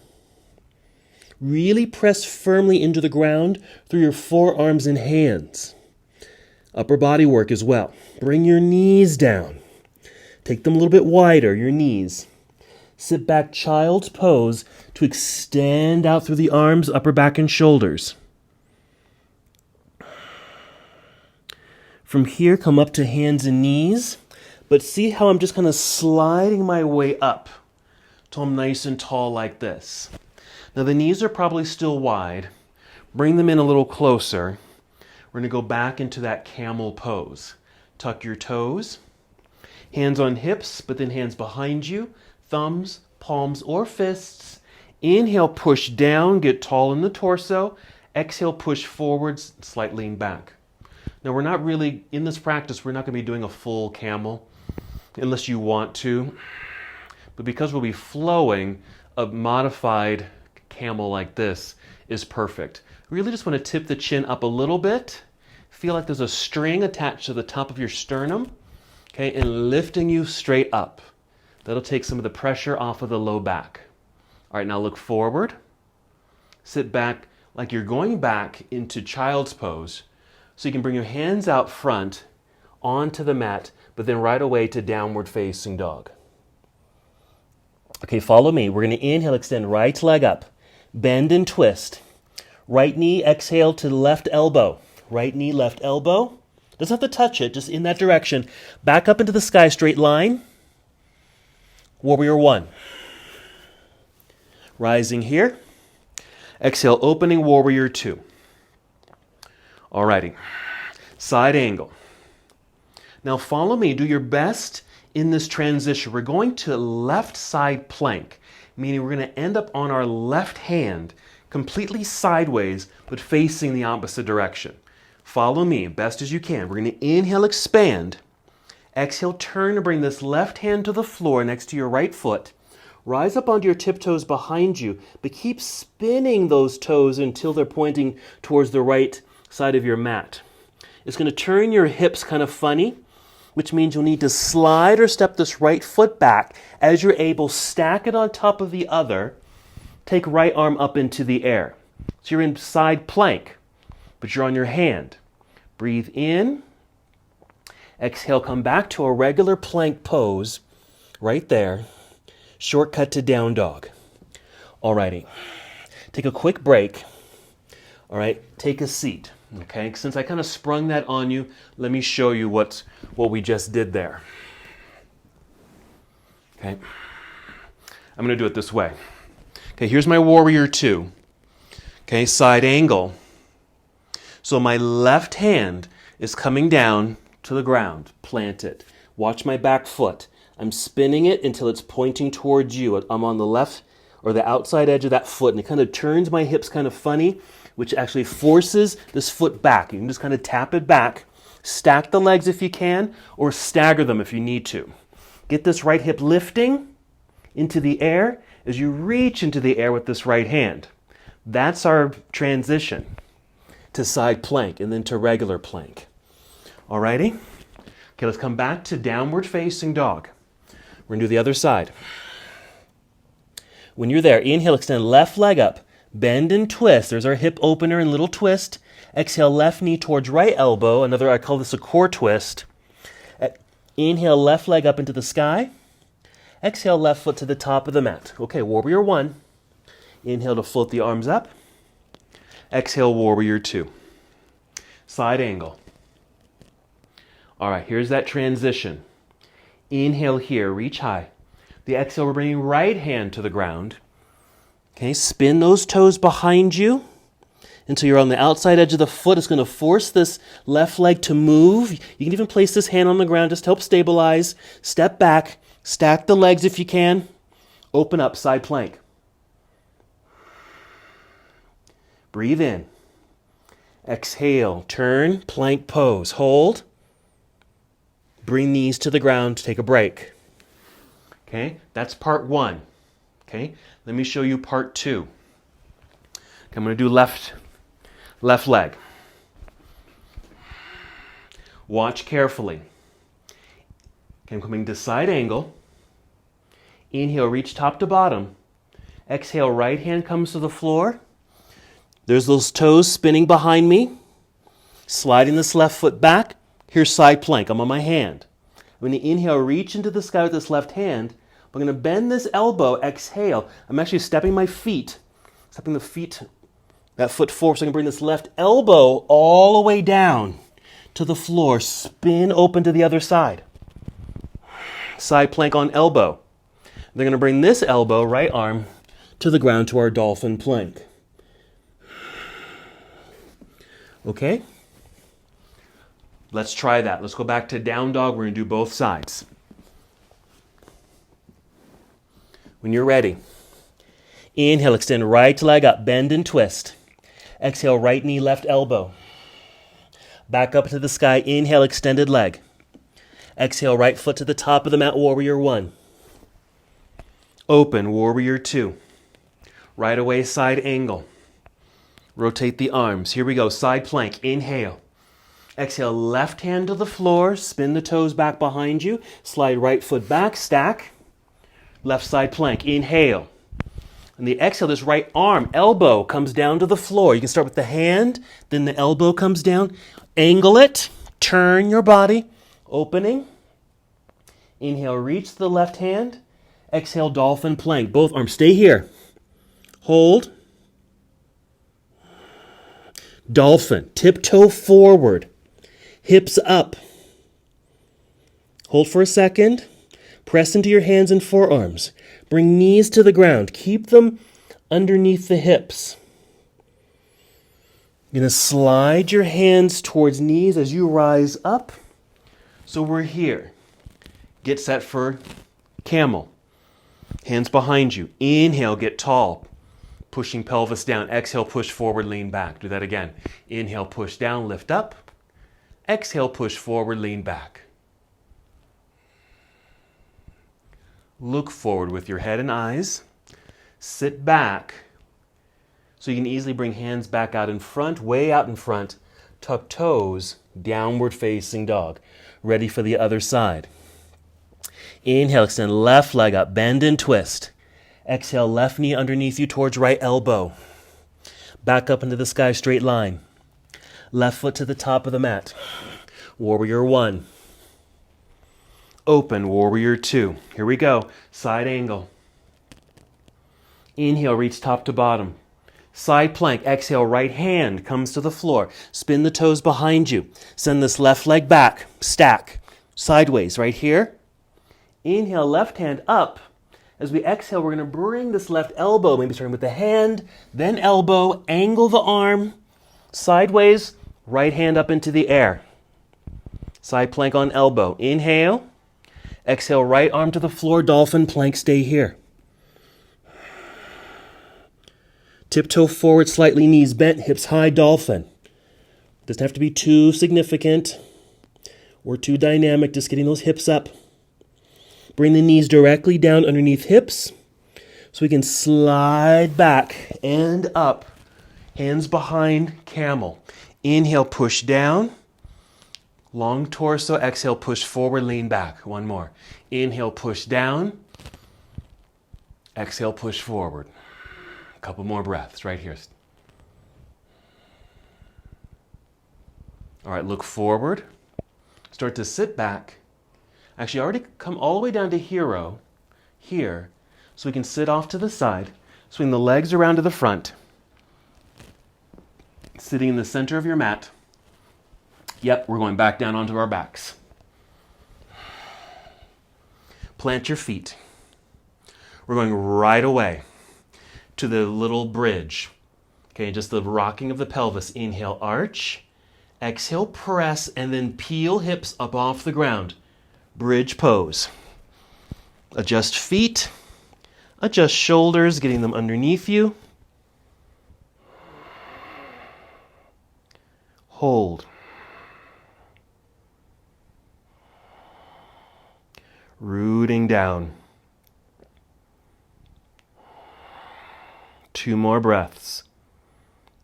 Really press firmly into the ground through your forearms and hands. Upper body work as well. Bring your knees down. Take them a little bit wider, your knees. Sit back, child's pose, to extend out through the arms, upper back, and shoulders. From here, come up to hands and knees, but see how I'm just kind of sliding my way up till I'm nice and tall like this. Now the knees are probably still wide. Bring them in a little closer. We're going to go back into that camel pose. Tuck your toes, hands on hips, but then hands behind you, thumbs, palms, or fists. Inhale, push down, get tall in the torso. Exhale, push forwards, slight lean back. Now we're not really, in this practice, we're not going to be doing a full camel unless you want to. But because we'll be flowing, a modified camel like this is perfect. Really just want to tip the chin up a little bit. Feel like there's a string attached to the top of your sternum, okay, and lifting you straight up. That'll take some of the pressure off of the low back. All right, now look forward. Sit back like you're going back into child's pose. So you can bring your hands out front onto the mat, but then right away to downward facing dog. Okay, follow me. We're going to inhale, extend right leg up. Bend and twist. Right knee, exhale to left elbow. Right knee, left elbow. Doesn't have to touch it, just in that direction. Back up into the sky, straight line. Warrior one. Rising here. Exhale, opening warrior two. Alrighty. Side angle. Now follow me. Do your best in this transition. We're going to left side plank, meaning we're going to end up on our left hand, completely sideways, but facing the opposite direction. Follow me best as you can. We're going to inhale, expand. Exhale, turn to bring this left hand to the floor next to your right foot. Rise up onto your tiptoes behind you, but keep spinning those toes until they're pointing towards the right side of your mat. It's going to turn your hips kind of funny, which means you'll need to slide or step this right foot back. As you're able, stack it on top of the other. Take right arm up into the air. So you're in side plank, but you're on your hand. Breathe in. Exhale, come back to a regular plank pose right there. Shortcut to down dog. Alrighty. Take a quick break. All right, take a seat. Okay, since I kind of sprung that on you, let me show you what we just did there. Okay, I'm going to do it this way. Okay, here's my warrior two. Okay, side angle. So my left hand is coming down to the ground. Plant it. Watch my back foot. I'm spinning it until it's pointing towards you. I'm on the left or the outside edge of that foot, and it kind of turns my hips kind of funny, which actually forces this foot back. You can just kind of tap it back. Stack the legs if you can, or stagger them if you need to. Get this right hip lifting into the air as you reach into the air with this right hand. That's our transition. to side plank and then to regular plank. Alrighty? Okay, let's come back to downward facing dog. We're gonna do the other side. When you're there, inhale, extend left leg up, bend and twist. There's our hip opener and little twist. Exhale, left knee towards right elbow. Another, I call this a core twist. Inhale, left leg up into the sky. Exhale, left foot to the top of the mat. Okay, warrior one. Inhale to float the arms up. Exhale, warrior two. Side angle. All right, here's that transition. Inhale here, reach high. The exhale, we're bringing right hand to the ground. Okay, spin those toes behind you until you're on the outside edge of the foot. It's going to force this left leg to move. You can even place this hand on the ground just to help stabilize. Step back, stack the legs if you can. Open up, side plank. Breathe in. Exhale, turn, plank pose. Hold. Bring knees to the ground, take a break. Okay, that's part one. Okay, let me show you part two. Okay, I'm going to do left leg. Watch carefully. Okay, I'm coming to side angle. Inhale, reach top to bottom. Exhale, right hand comes to the floor. There's those toes spinning behind me. Sliding this left foot back. Here's side plank. I'm on my hand. I'm going to inhale, reach into the sky with this left hand. I'm going to bend this elbow, exhale. I'm actually stepping the feet, that foot forward. So I can bring this left elbow all the way down to the floor. Spin open to the other side. Side plank on elbow. They're going to bring this elbow, right arm, to the ground to our dolphin plank. Okay? Let's try that. Let's go back to down dog. We're going to do both sides. When you're ready, inhale, extend right leg up, bend and twist. Exhale, right knee, left elbow. Back up to the sky. Inhale, extended leg. Exhale, right foot to the top of the mat, warrior one. Open, warrior two. Right away, side angle. Rotate the arms. Here we go, side plank. Inhale. Exhale, left hand to the floor. Spin the toes back behind you. Slide right foot back, stack. Left side plank. Inhale. And the exhale, this right arm, elbow comes down to the floor. You can start with the hand, then the elbow comes down. Angle it. Turn your body. Opening. Inhale, reach the left hand. Exhale, dolphin plank. Both arms. Stay here. Hold. Dolphin. Tiptoe forward. Hips up. Hold for a second. Press into your hands and forearms. Bring knees to the ground. Keep them underneath the hips. You're going to slide your hands towards knees as you rise up. So we're here. Get set for camel. Hands behind you. Inhale, get tall. Pushing pelvis down. Exhale, push forward, lean back. Do that again. Inhale, push down, lift up. Exhale, push forward, lean back. Look forward with your head and eyes. Sit back so you can easily bring hands back out in front, way out in front. Tuck toes, downward facing dog. Ready for the other side. Inhale, extend left leg up, bend and twist. Exhale, left knee underneath you towards right elbow. Back up into the sky, straight line. Left foot to the top of the mat. Warrior one. Open, warrior two. Here we go. Side angle. Inhale, reach top to bottom. Side plank. Exhale, right hand comes to the floor. Spin the toes behind you. Send this left leg back. Stack. Sideways right here. Inhale, left hand up. As we exhale, we're going to bring this left elbow, maybe starting with the hand, then elbow, angle the arm, sideways, right hand up into the air. Side plank on elbow. Inhale. Exhale, right arm to the floor, dolphin plank, stay here. Tiptoe forward, slightly knees bent, hips high, dolphin. Doesn't have to be too significant or too dynamic, just getting those hips up. Bring the knees directly down underneath hips so we can slide back and up. Hands behind camel. Inhale, push down. Long torso. Exhale, push forward, lean back. One more. Inhale, push down. Exhale, push forward. A couple more breaths right here. All right, look forward. Start to sit back. Actually, already come all the way down to hero here, so we can sit off to the side. Swing the legs around to the front. Sitting in the center of your mat. Yep, we're going back down onto our backs. Plant your feet. We're going right away to the little bridge. Okay, just the rocking of the pelvis. Inhale, arch. Exhale, press, and then peel hips up off the ground. Bridge pose. Adjust feet. Adjust shoulders, getting them underneath you. Hold. Rooting down. 2 more breaths.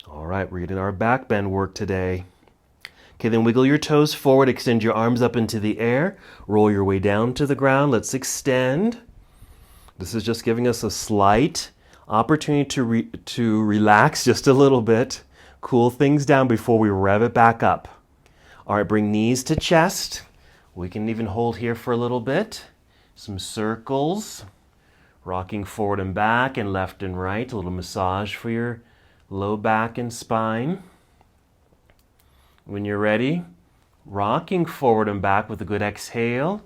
All right, we're getting our back bend work today. Okay, then wiggle your toes forward, extend your arms up into the air, roll your way down to the ground. Let's extend. This is just giving us a slight opportunity to relax just a little bit, cool things down before we rev it back up. All right, bring knees to chest. We can even hold here for a little bit. Some circles, rocking forward and back and left and right, a little massage for your low back and spine. When you're ready, rocking forward and back with a good exhale.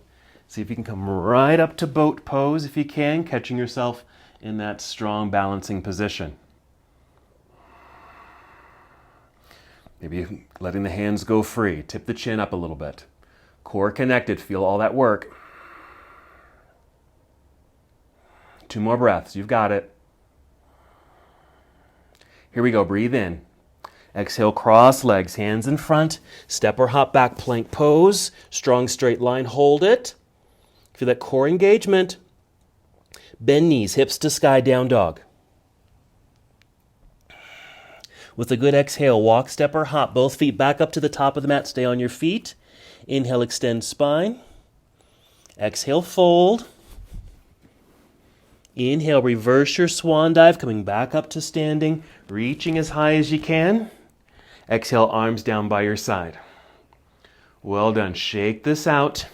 See if you can come right up to boat pose if you can, catching yourself in that strong balancing position. Maybe letting the hands go free. Tip the chin up a little bit. Core connected. Feel all that work. 2 more breaths. You've got it. Here we go. Breathe in. Exhale, cross legs, hands in front. Step or hop back, plank pose. Strong straight line. Hold it. Feel that core engagement. Bend knees, hips to sky, down dog. With a good exhale, walk, step, or hop. Both feet back up to the top of the mat. Stay on your feet. Inhale, extend spine. Exhale, fold. Inhale, reverse your swan dive, coming back up to standing, reaching as high as you can. Exhale, arms down by your side. Well done. Shake this out.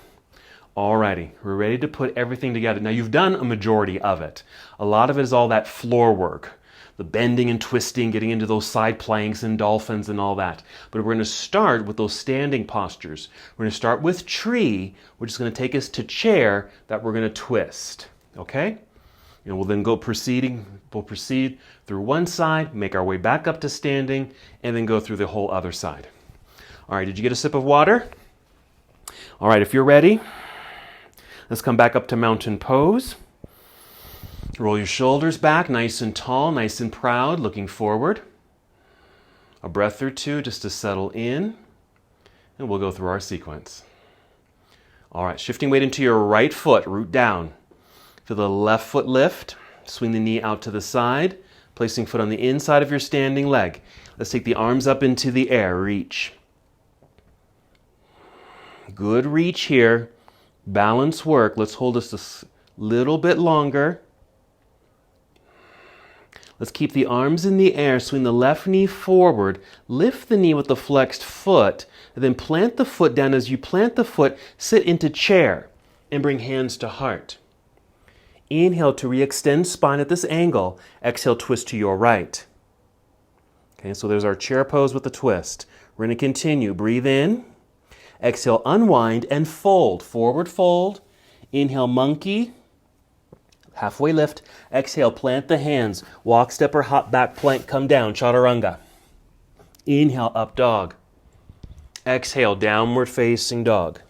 Alrighty, we're ready to put everything together. Now you've done a majority of it. A lot of it is all that floor work. The bending and twisting, getting into those side planks and dolphins and all that. But we're going to start with those standing postures. We're going to start with tree, which is going to take us to chair that we're going to twist. Okay? And we'll then we'll proceed through one side, make our way back up to standing, and then go through the whole other side. All right, did you get a sip of water? All right, if you're ready, let's come back up to mountain pose. Roll your shoulders back, nice and tall, nice and proud, looking forward. A breath or two just to settle in, and we'll go through our sequence. All right, shifting weight into your right foot, root down. Feel the left foot lift, swing the knee out to the side, placing foot on the inside of your standing leg. Let's take the arms up into the air, reach. Good reach here, balance work. Let's hold this a little bit longer. Let's keep the arms in the air, swing the left knee forward, lift the knee with the flexed foot, and then plant the foot down. As you plant the foot, sit into chair and bring hands to heart. Inhale to re-extend spine at this angle. Exhale, twist to your right. Okay, so there's our chair pose with the twist. We're going to continue. Breathe in. Exhale, unwind and fold. Forward fold. Inhale, monkey. Halfway lift. Exhale, plant the hands. Walk, step, or hop back, plank, come down. Chaturanga. Inhale, up dog. Exhale, downward facing dog.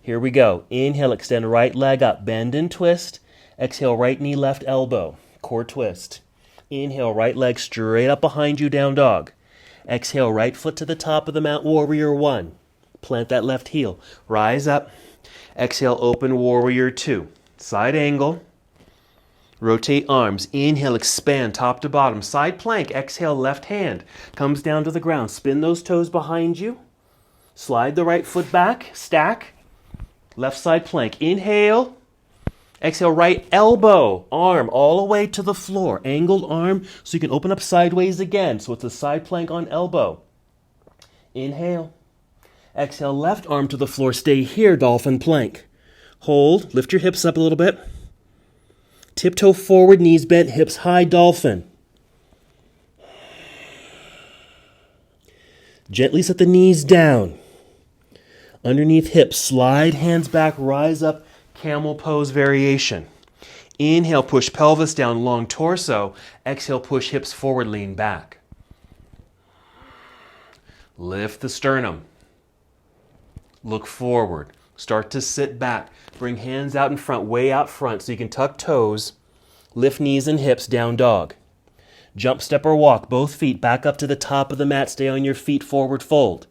Here we go. Inhale, extend right leg up. Bend and twist. Exhale, right knee, left elbow. Core twist. Inhale, right leg straight up behind you, down dog. Exhale, right foot to the top of the mat, warrior one. Plant that left heel. Rise up. Exhale, open warrior two. Side angle. Rotate arms. Inhale, expand top to bottom. Side plank. Exhale, left hand comes down to the ground. Spin those toes behind you. Slide the right foot back. Stack. Left side plank. Inhale. Exhale, right elbow, arm all the way to the floor. Angled arm so you can open up sideways again. So it's a side plank on elbow. Inhale. Exhale, left arm to the floor. Stay here, dolphin plank. Hold. Lift your hips up a little bit. Tiptoe forward, knees bent, hips high, dolphin. Gently set the knees down. Underneath hips, slide hands back, rise up, camel pose variation. Inhale, push pelvis down, long torso. Exhale, push hips forward, lean back. Lift the sternum. Look forward. Start to sit back. Bring hands out in front, way out front, so you can tuck toes. Lift knees and hips, down dog. Jump, step, or walk, both feet back up to the top of the mat. Stay on your feet, forward fold.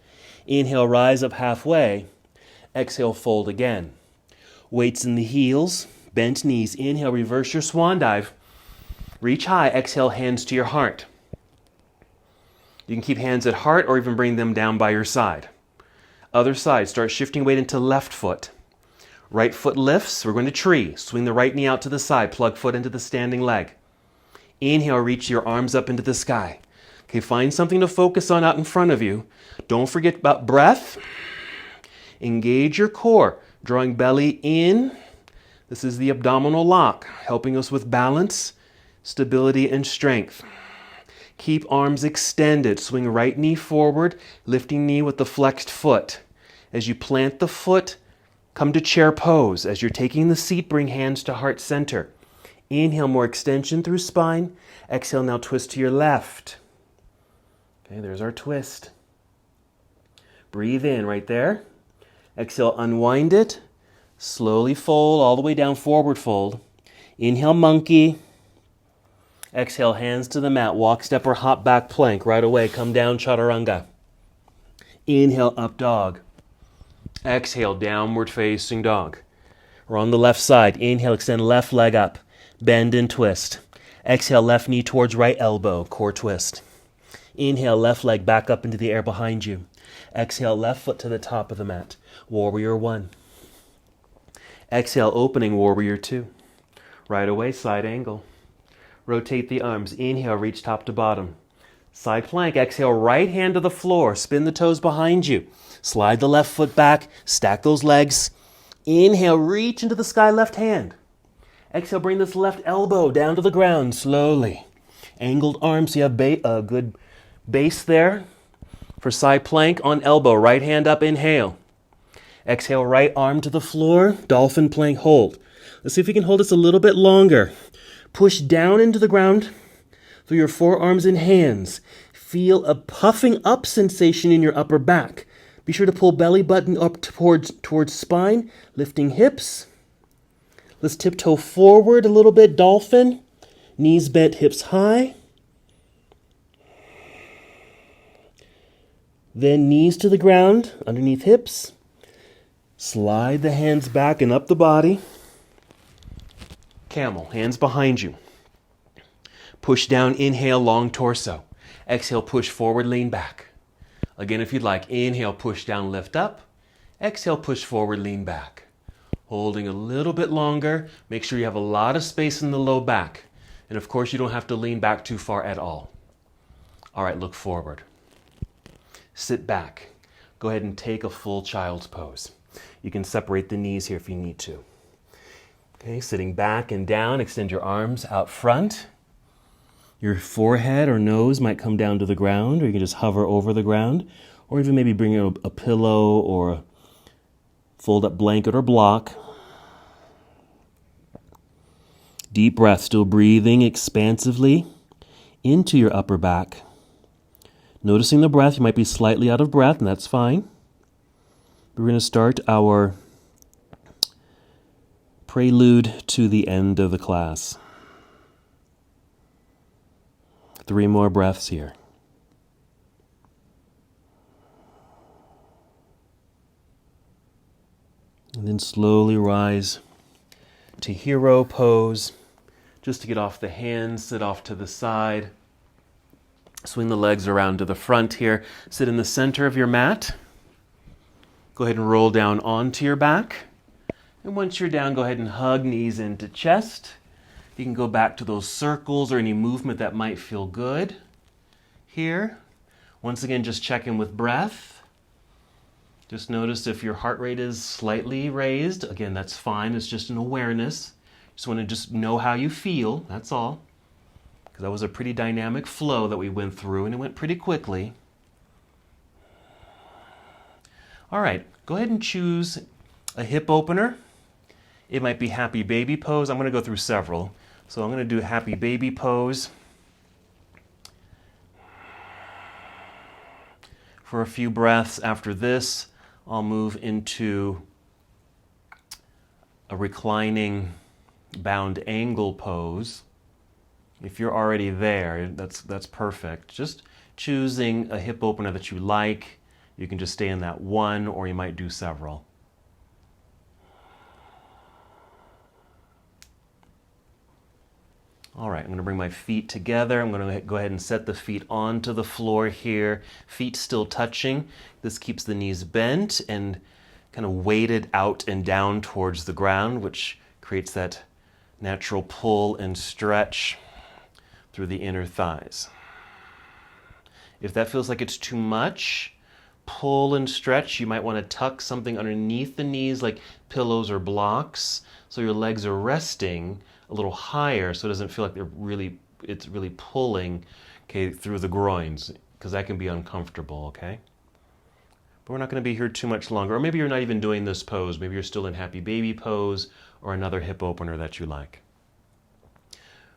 Inhale, rise up halfway. Exhale, fold again. Weights in the heels, bent knees. Inhale, reverse your swan dive. Reach high. Exhale, hands to your heart. You can keep hands at heart or even bring them down by your side. Other side, start shifting weight into left foot. Right foot lifts. We're going to tree. Swing the right knee out to the side. Plug foot into the standing leg. Inhale, reach your arms up into the sky. Okay, find something to focus on out in front of you. Don't forget about breath. Engage your core, drawing belly in. This is the abdominal lock, helping us with balance, stability, and strength. Keep arms extended. Swing right knee forward, lifting knee with the flexed foot. As you plant the foot, come to chair pose. As you're taking the seat, bring hands to heart center. Inhale, more extension through spine. Exhale, now twist to your left. Okay, there's our twist. Breathe in right there. Exhale, unwind it. Slowly fold all the way down, forward fold. Inhale, monkey. Exhale, hands to the mat. Walk, step, or hop back plank. Right away, come down, chaturanga. Inhale, up dog. Exhale, downward facing dog. We're on the left side. Inhale, extend left leg up. Bend and twist. Exhale, left knee towards right elbow, core twist. Inhale, left leg back up into the air behind you. Exhale, left foot to the top of the mat. Warrior 1. Exhale, opening warrior 2. Right away, side angle. Rotate the arms. Inhale, reach top to bottom. Side plank. Exhale, right hand to the floor. Spin the toes behind you. Slide the left foot back. Stack those legs. Inhale, reach into the sky, left hand. Exhale, bring this left elbow down to the ground slowly. Angled arms, so you have a good base there. For side plank on elbow, right hand up, inhale. Exhale, right arm to the floor, dolphin plank hold. Let's see if we can hold this a little bit longer. Push down into the ground through your forearms and hands. Feel a puffing up sensation in your upper back. Be sure to pull belly button up towards spine, lifting hips. Let's tiptoe forward a little bit, dolphin. Knees bent, hips high. Then knees to the ground, underneath hips. Slide the hands back and up the body. Camel, hands behind you. Push down, inhale, long torso. Exhale, push forward, lean back. Again, if you'd like, inhale, push down, lift up. Exhale, push forward, lean back. Holding a little bit longer. Make sure you have a lot of space in the low back. And of course, you don't have to lean back too far at all. All right, look forward. Sit back. Go ahead and take a full child's pose. You can separate the knees here if you need to. Okay, sitting back and down, extend your arms out front. Your forehead or nose might come down to the ground, or you can just hover over the ground, or even maybe bring a pillow or a fold-up blanket or block. Deep breath, still breathing expansively into your upper back. Noticing the breath, you might be slightly out of breath, and that's fine. We're going to start our prelude to the end of the class. 3 more breaths here. And then slowly rise to hero pose, Just to get off the hands, sit off to the side. Swing the legs around to the front here. Sit in the center of your mat. Go ahead and roll down onto your back. And once you're down, go ahead and hug knees into chest. You can go back to those circles or any movement that might feel good here. Once again, just check in with breath. Just notice if your heart rate is slightly raised. Again, that's fine. It's just an awareness. Just want to just know how you feel. That's all. Because that was a pretty dynamic flow that we went through, and it went pretty quickly. All right, go ahead and choose a hip opener. It might be Happy Baby Pose. I'm going to go through several. So I'm going to do Happy Baby Pose for a few breaths. After this, I'll move into a reclining bound angle pose. If you're already there, that's perfect. Just choosing a hip opener that you like. You can just stay in that one, or you might do several. All right, I'm going to bring my feet together. I'm going to go ahead and set the feet onto the floor here. Feet still touching. This keeps the knees bent and kind of weighted out and down towards the ground, which creates that natural pull and stretch through the inner thighs. If that feels like it's too much, pull and stretch. You might want to tuck something underneath the knees like pillows or blocks so your legs are resting a little higher so it doesn't feel like it's really pulling, okay, through the groins, because that can be uncomfortable, okay? But we're not going to be here too much longer. Or maybe you're not even doing this pose. Maybe you're still in Happy Baby Pose or another hip opener that you like.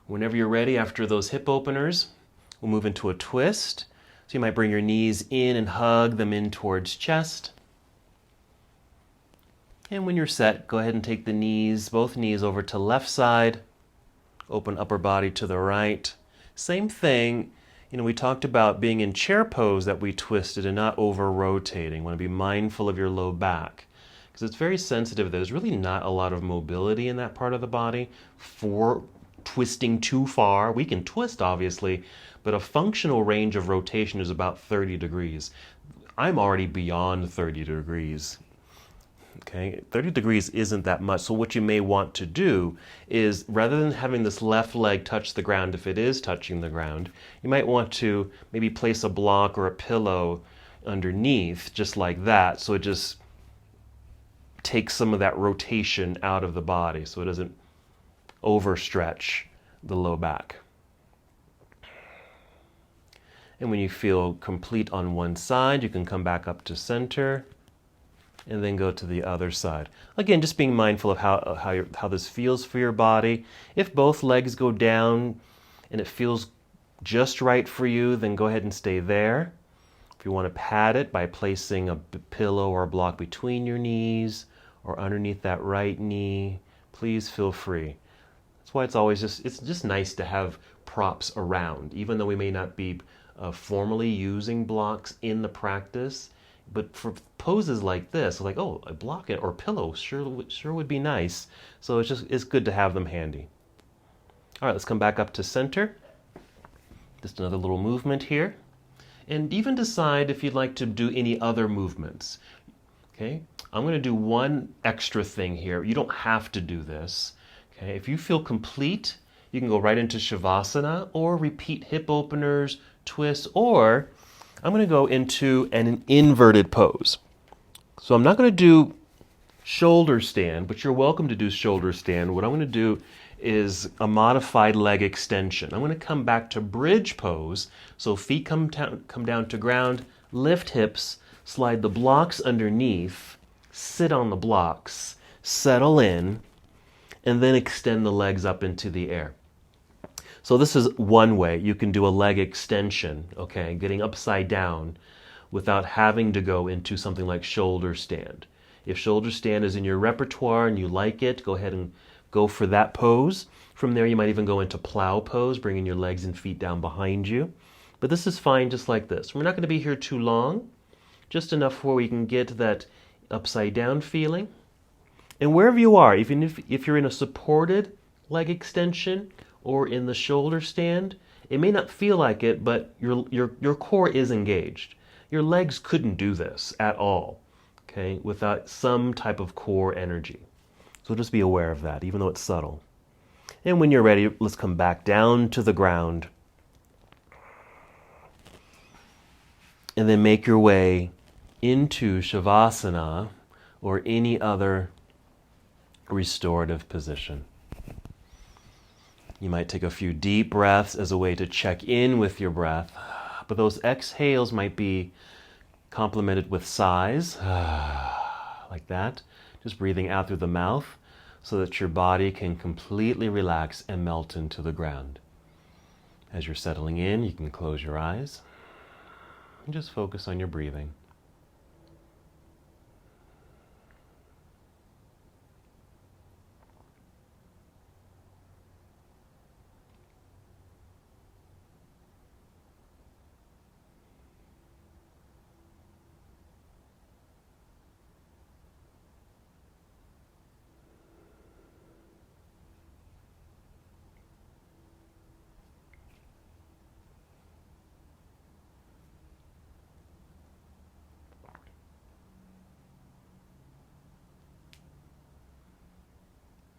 Whenever you're ready, after those hip openers, we'll move into a twist. So you might bring your knees in and hug them in towards chest. And when you're set, go ahead and take the knees, both knees over to left side. Open upper body to the right. Same thing. We talked about being in chair pose that we twisted and not over-rotating. You want to be mindful of your low back because it's very sensitive. There's really not a lot of mobility in that part of the body for twisting too far. We can twist, obviously, but a functional range of rotation is about 30 degrees. I'm already beyond 30 degrees. Okay, 30 degrees isn't that much. So what you may want to do is, rather than having this left leg touch the ground, if it is touching the ground, you might want to maybe place a block or a pillow underneath, just like that, so it just takes some of that rotation out of the body so it doesn't overstretch the low back. And when you feel complete on one side, you can come back up to center and then go to the other side. Again, just being mindful of how this feels for your body. If both legs go down and it feels just right for you, then go ahead and stay there. If you want to pad it by placing a pillow or a block between your knees or underneath that right knee, please feel free. That's why it's just nice to have props around, even though we may not be formally using blocks in the practice. But for poses like this, like, oh, a block or a pillow sure would be nice. So it's good to have them handy. All right, let's come back up to center. Just another little movement here. And even decide if you'd like to do any other movements. Okay, I'm going to do one extra thing here. You don't have to do this. Okay, if you feel complete, you can go right into Shavasana or repeat hip openers, twists, or I'm going to go into an inverted pose. So I'm not going to do shoulder stand, but you're welcome to do shoulder stand. What I'm going to do is a modified leg extension. I'm going to come back to bridge pose. So feet come down to ground, lift hips, slide the blocks underneath, sit on the blocks, settle in, and then extend the legs up into the air. So this is one way you can do a leg extension, okay, getting upside down without having to go into something like shoulder stand. If shoulder stand is in your repertoire and you like it, go ahead and go for that pose. From there, you might even go into plow pose, bringing your legs and feet down behind you. But this is fine just like this. We're not going to be here too long, just enough where we can get that upside down feeling. And wherever you are, even if you're in a supported leg extension, or in the shoulder stand. It may not feel like it, but your core is engaged. Your legs couldn't do this at all, okay, without some type of core energy. So just be aware of that, even though it's subtle. And when you're ready, let's come back down to the ground. And then make your way into Shavasana or any other restorative position. You might take a few deep breaths as a way to check in with your breath, but those exhales might be complemented with sighs, like that, just breathing out through the mouth so that your body can completely relax and melt into the ground. As you're settling in, you can close your eyes and just focus on your breathing.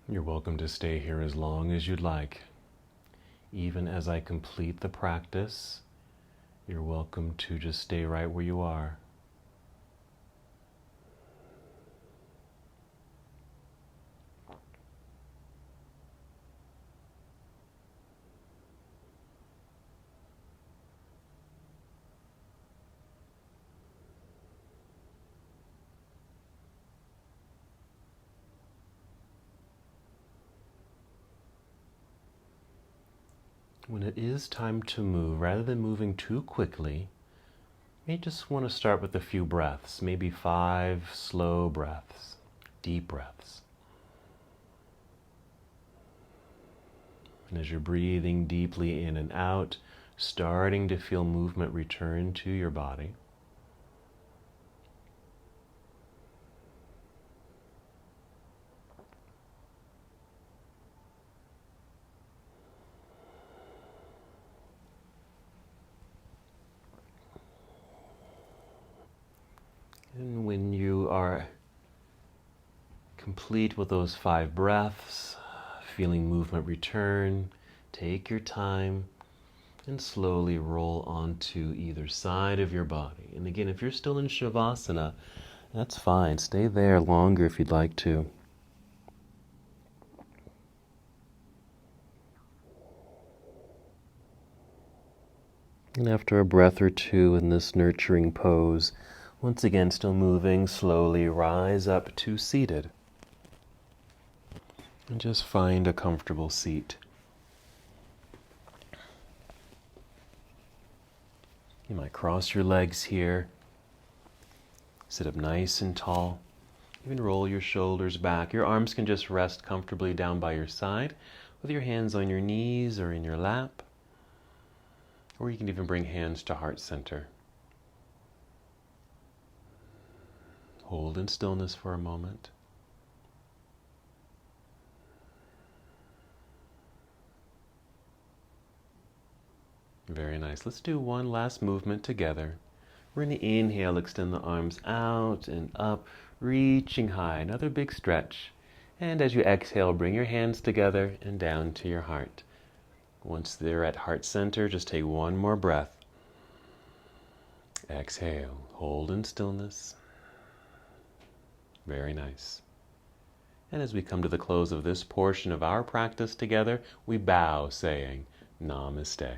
You're welcome to stay here as long as you'd like. Even as I complete the practice, you're welcome to just stay right where you are. When it is time to move, rather than moving too quickly, you may just want to start with a few breaths, maybe 5 slow breaths, deep breaths. And as you're breathing deeply in and out, starting to feel movement return to your body. And when you are complete with those 5 breaths, feeling movement return, take your time and slowly roll onto either side of your body. And again, if you're still in Shavasana, that's fine. Stay there longer if you'd like to. And after a breath or two in this nurturing pose, once again, still moving, slowly rise up to seated. And just find a comfortable seat. You might cross your legs here. Sit up nice and tall. Even roll your shoulders back. Your arms can just rest comfortably down by your side with your hands on your knees or in your lap. Or you can even bring hands to heart center. Hold in stillness for a moment. Very nice. Let's do one last movement together. We're going to inhale, extend the arms out and up, reaching high. Another big stretch. And as you exhale, bring your hands together and down to your heart. Once they're at heart center, just take one more breath. Exhale. Hold in stillness. Very nice. And as we come to the close of this portion of our practice together, we bow saying, Namaste.